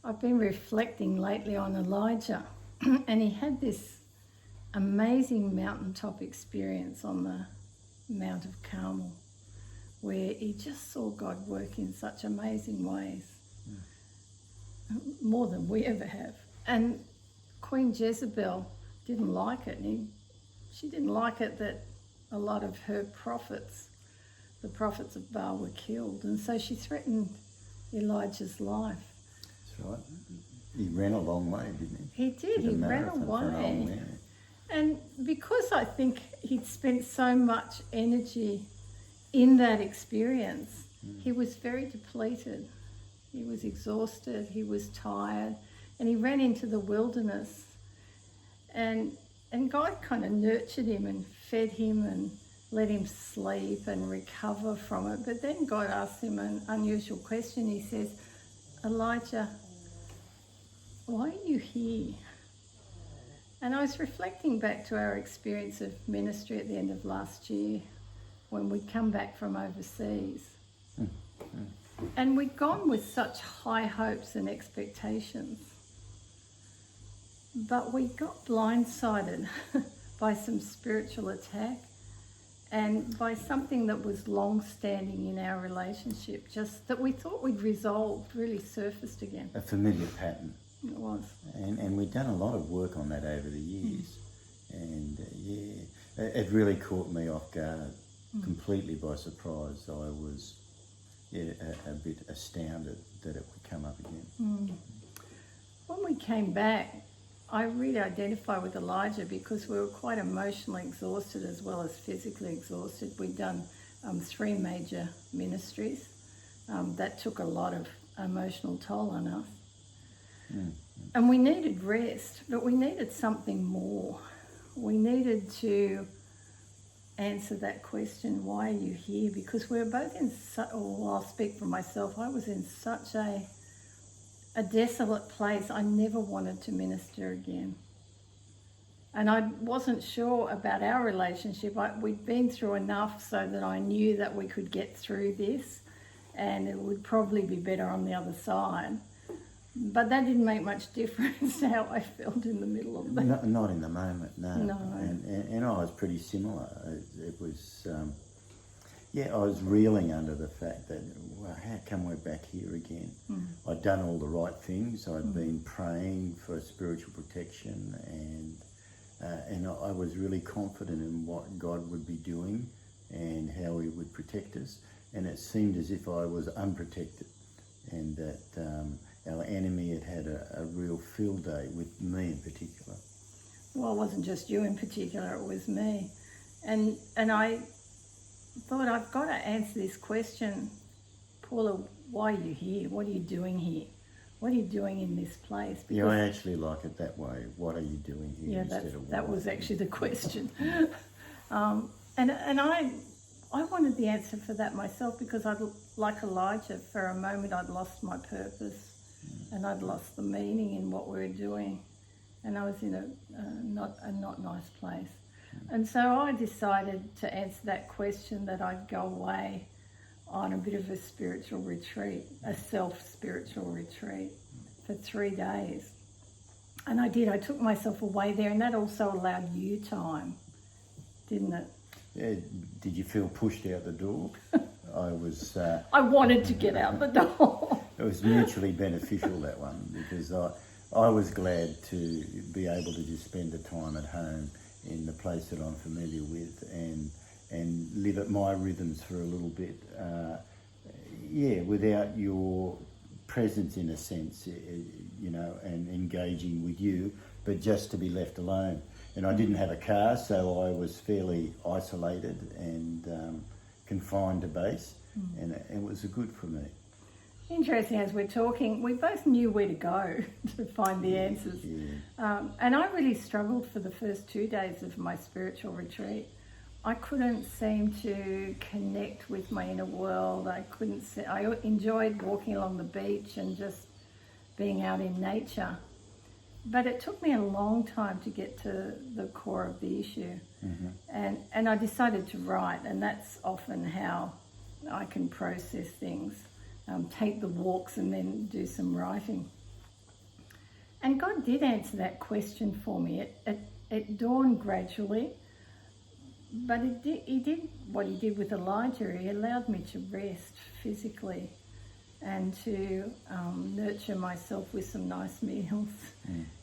I've been reflecting lately on Elijah, and he had this amazing mountaintop experience on the Mount of Carmel, where he just saw God work in such amazing ways, more than we ever have. And Queen Jezebel didn't like it, and she didn't like it that a lot of her prophets, the prophets of Baal, were killed, and so she threatened Elijah's life. That's right. He ran a long way, didn't he? He did. He ran away. And because I think he'd spent so much energy in that experience, he was very depleted. He was exhausted, he was tired, and he ran into the wilderness. And God kind of nurtured him and fed him and let him sleep and recover from it. But then God asked him an unusual question. He says, Elijah, why are you here? And I was reflecting back to our experience of ministry at the end of last year when we'd come back from overseas. And we'd gone with such high hopes and expectations. But we got blindsided by some spiritual attack and by something that was long-standing in our relationship, just that we thought we'd resolved, really surfaced again. A familiar pattern. It was. And we'd done a lot of work on that over the years. And it really caught me off guard, completely by surprise. I was a bit astounded that it would come up again. When we came back, I really identify with Elijah because we were quite emotionally exhausted as well as physically exhausted. We'd done 3 major ministries. That took a lot of emotional toll on us. And we needed rest, but we needed something more. We needed to answer that question, why are you here? Because we were both in I'll speak for myself, I was in such a desolate place. I never wanted to minister again. And I wasn't sure about our relationship. We'd been through enough so that I knew that we could get through this and it would probably be better on the other side. But that didn't make much difference to how I felt in the middle of that. Not in the moment, no. And I was pretty similar. It was, I was reeling under the fact that, well, how come we're back here again? I'd done all the right things. I'd been praying for spiritual protection, and I was really confident in what God would be doing and how He would protect us. And it seemed as if I was unprotected, and that our enemy had a real field day with me in particular. Well, it wasn't just you in particular, it was me. And I thought, I've got to answer this question. Paula, why are you here? What are you doing here? What are you doing in this place? Because, I actually like it that way. What are you doing here instead of that was actually the question. And I wanted the answer for that myself because like Elijah, for a moment I'd lost my purpose. And I'd lost the meaning in what we were doing, and I was in a not nice place. And so I decided to answer that question that I'd go away on a bit of a spiritual retreat, a self-spiritual retreat for 3 days. And I did. I took myself away there, and that also allowed you time, didn't it? Yeah. Did you feel pushed out the door? I wanted to get out the door. It was mutually beneficial, that one, because I was glad to be able to just spend the time at home in the place that I'm familiar with and live at my rhythms for a little bit. Without your presence in a sense, and engaging with you, but just to be left alone. And I didn't have a car, so I was fairly isolated and confined to base, and it was good for me. Interesting, as we're talking, we both knew where to go to find the answers. And I really struggled for the first 2 days of my spiritual retreat. I couldn't seem to connect with my inner world. I enjoyed walking along the beach and just being out in nature. But it took me a long time to get to the core of the issue. And I decided to write, and that's often how I can process things. Take the walks and then do some writing. And God did answer that question for me. It dawned gradually, but he did what he did with Elijah. He allowed me to rest physically and to nurture myself with some nice meals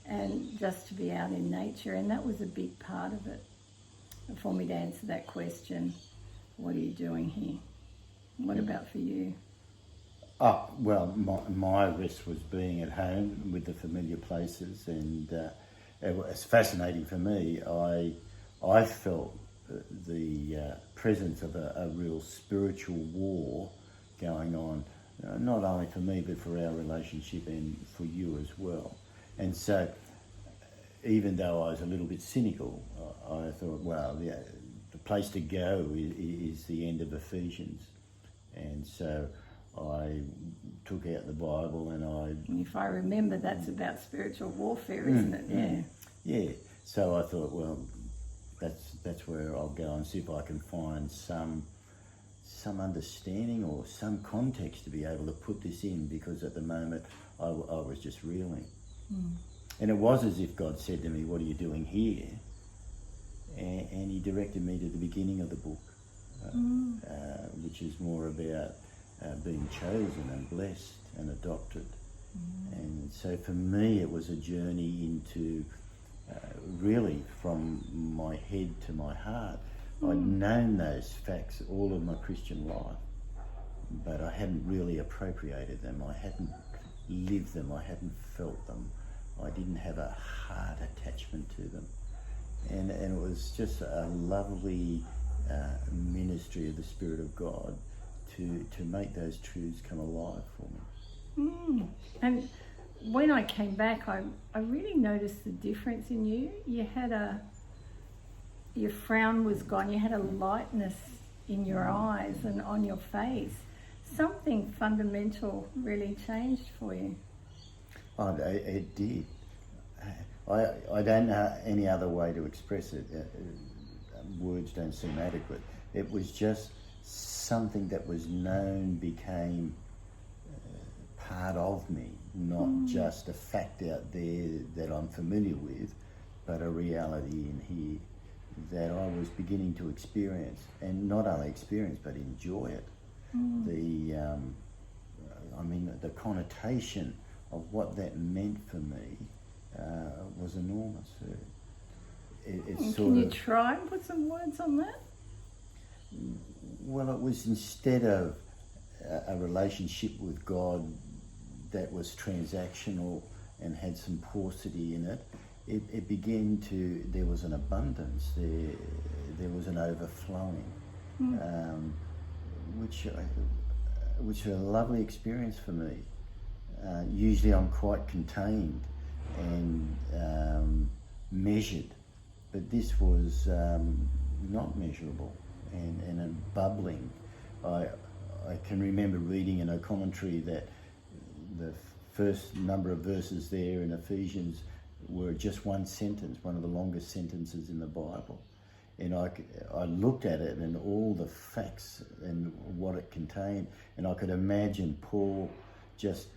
and just to be out in nature. And that was a big part of it for me to answer that question, what are you doing here? What about for you? Oh, well, my rest was being at home with the familiar places, and it was fascinating for me. I felt the presence of a real spiritual war going on, not only for me but for our relationship and for you as well. And so, even though I was a little bit cynical, I thought, well, yeah, the place to go is the end of Ephesians, and so I took out the Bible and If I remember, that's about spiritual warfare, isn't it? Yeah. Yeah. So I thought, well, that's where I'll go and see if I can find some understanding or some context to be able to put this in, because at the moment I was just reeling. And it was as if God said to me, what are you doing here? And he directed me to the beginning of the book, which is more about being chosen and blessed and adopted. And so for me it was a journey into really from my head to my heart. I'd known those facts all of my Christian life, but I hadn't really appropriated them. I hadn't lived them. I hadn't felt them. I didn't have a heart attachment to them. And it was just a lovely ministry of the Spirit of God to make those truths come alive for me. And when I came back, I really noticed the difference in you. You had your frown was gone. You had a lightness in your eyes and on your face. Something fundamental really changed for you. Oh, it did. I don't know any other way to express it. Words don't seem adequate. It was just something that was known became part of me, not just a fact out there that I'm familiar with, but a reality in here that I was beginning to experience, and not only experience but enjoy it. The connotation of what that meant for me was enormous. Can you try and put some words on that? Well, it was, instead of a relationship with God that was transactional and had some paucity in it, it began to, there was an abundance, there was an overflowing, which was a lovely experience for me. Usually I'm quite contained and measured, but this was not measurable and a bubbling. I can remember reading in a commentary that the first number of verses there in Ephesians were just one sentence, one of the longest sentences in the Bible. And I looked at it and all the facts and what it contained, and I could imagine Paul just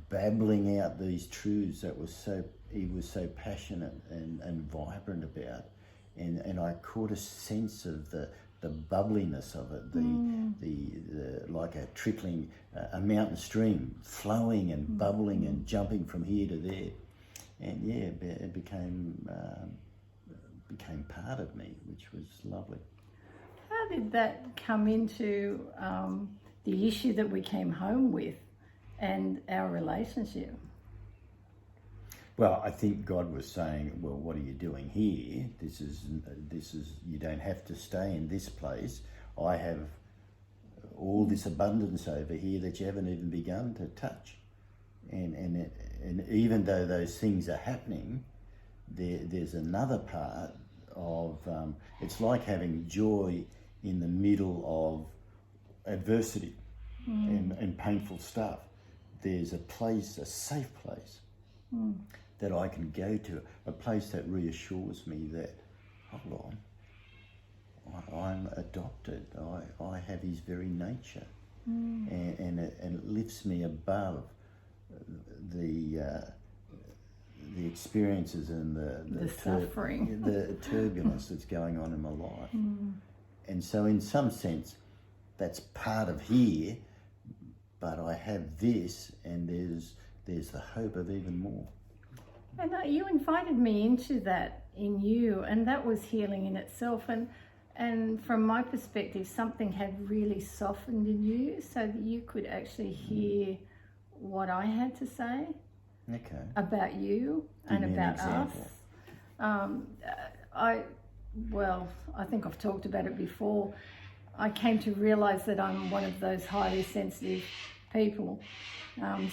babbling out these truths that he was so passionate and vibrant about. And I caught a sense of the bubbliness of it, the like a trickling, a mountain stream flowing and bubbling and jumping from here to there. And yeah, it became part of me, which was lovely. How did that come into the issue that we came home with and our relationship? Well, I think God was saying, well, what are you doing here? This is you don't have to stay in this place. I have all this abundance over here that you haven't even begun to touch. And even though those things are happening, there's another part of, it's like having joy in the middle of adversity and painful stuff. There's a place, a safe place that I can go to, a place that reassures me that, hold on, I'm adopted. I have his very nature, and it lifts me above the the experiences and the suffering, the turbulence that's going on in my life. And so in some sense, that's part of here, but I have this, and there's the hope of even more. And you invited me into that in you, and that was healing in itself. And from my perspective, something had really softened in you so that you could actually hear what I had to say about you and about us. I think I've talked about it before. I came to realise that I'm one of those highly sensitive people.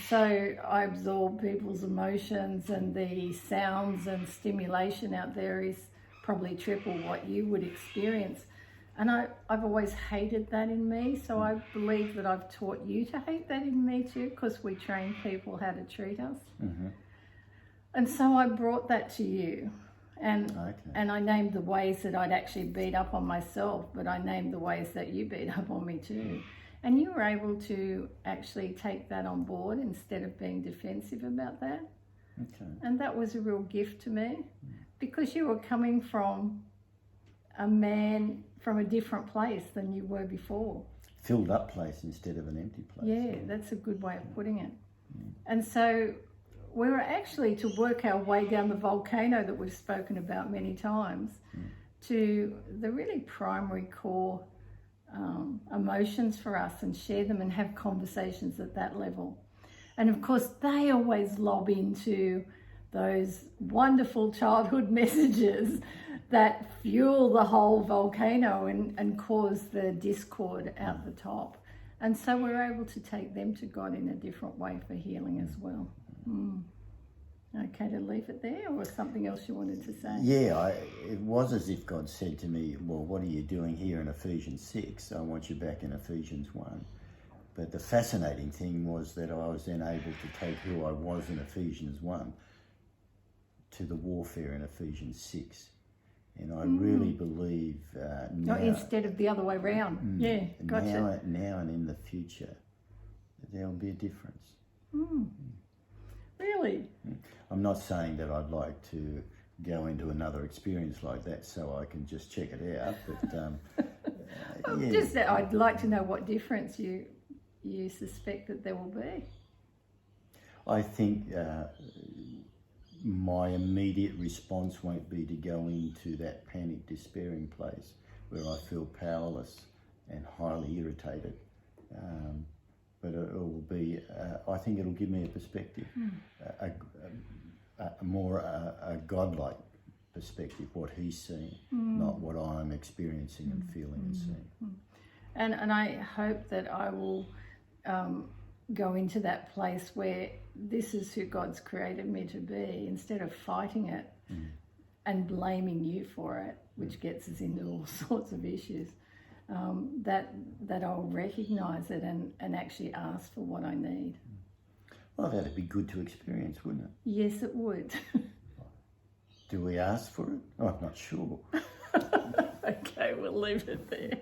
So I absorb people's emotions, and the sounds and stimulation out there is probably triple what you would experience. And I've always hated that in me, so I believe that I've taught you to hate that in me too, because we train people how to treat us. And so I brought that to you. And I named the ways that I'd actually beat up on myself, but I named the ways that you beat up on me too. And you were able to actually take that on board instead of being defensive about that. And that was a real gift to me, because you were coming from a man from a different place than you were before. Filled up place instead of an empty place. Yeah, that's a good way of putting it. And so we were actually to work our way down the volcano that we've spoken about many times to the really primary core emotions for us, and share them and have conversations at that level. And of course, they always lob into those wonderful childhood messages that fuel the whole volcano and cause the discord out the top. And so we're able to take them to God in a different way for healing as well. Okay, to leave it there, or something else you wanted to say? Yeah, it was as if God said to me, well, what are you doing here in Ephesians 6? I want you back in Ephesians 1. But the fascinating thing was that I was then able to take who I was in Ephesians 1 to the warfare in Ephesians 6. And I really believe now... instead of the other way round. Yeah, gotcha. Now and in the future, there will be a difference. Really? I'm not saying that I'd like to go into another experience like that so I can just check it out, but just that I'd like to know what difference you suspect that there will be. I think my immediate response won't be to go into that panic, despairing place where I feel powerless and highly irritated. But it will be, I think it'll give me a perspective, a more godlike perspective, what he's seeing, not what I'm experiencing and feeling and seeing. And I hope that I will go into that place where this is who God's created me to be, instead of fighting it and blaming you for it, which gets us into all sorts of issues. That I'll recognise it and actually ask for what I need. Well, that'd be good to experience, wouldn't it? Yes, it would. Do we ask for it? I'm not sure. Okay, we'll leave it there.